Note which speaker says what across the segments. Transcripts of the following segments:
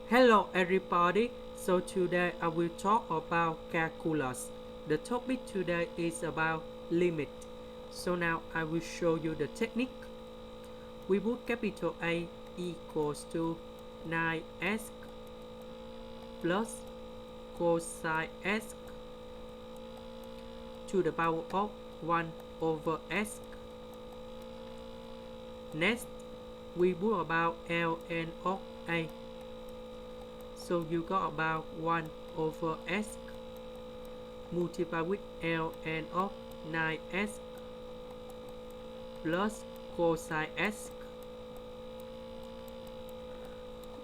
Speaker 1: Hello everybody, so today I will talk about calculus. The topic today is about limit. So now I will show you the technique. We put capital A equals to 9s plus cosine s to the power of 1 over s. Next, we put about ln of A. So you got about 1 over s multiply with ln of 9s plus cosine s.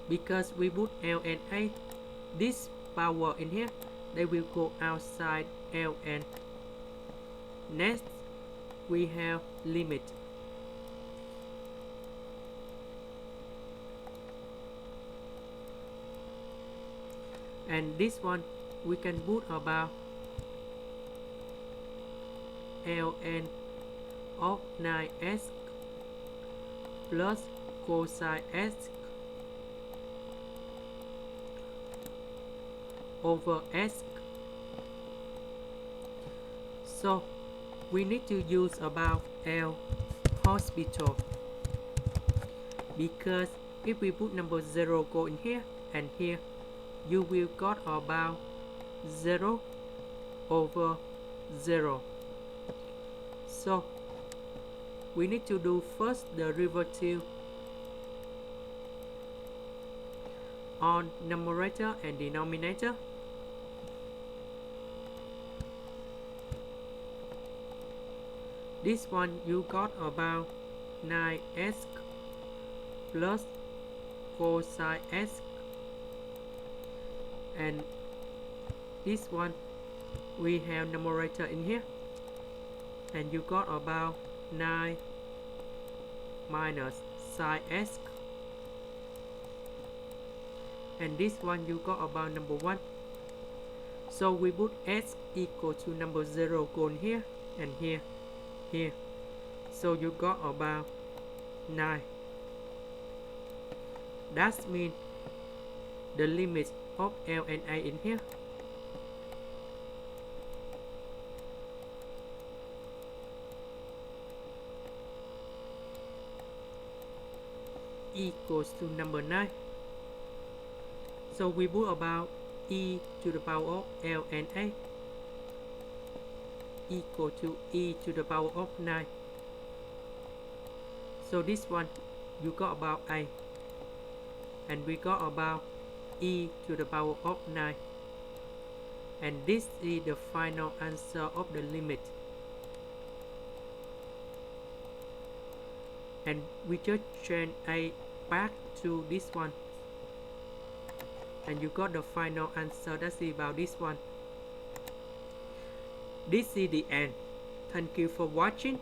Speaker 1: Because we put ln a, this power in here, they will go outside ln. Next, we have limit. And this one we can put about ln of 9s plus cosine s over s. So we need to use about L hospital, because if we put number 0 go in here and here, you will got about 0 over 0. So we need to do first the derivative on numerator and denominator. This one you got about 9s plus cosine s, and this one we have numerator in here, and you got about 9 minus sine s, and this one you got about number 1. So we put s equal to number 0 go in here and here. So you got about 9. That means the limit of L and A in here equals to number 9. So we put about e to the power of L and A equal to e to the power of 9. So this one you got about A, and we got about e to the power of 9, and this is the final answer of the limit. And we just change A back to this one, and you got the final answer. That's about this one. This is the end. Thank you for watching.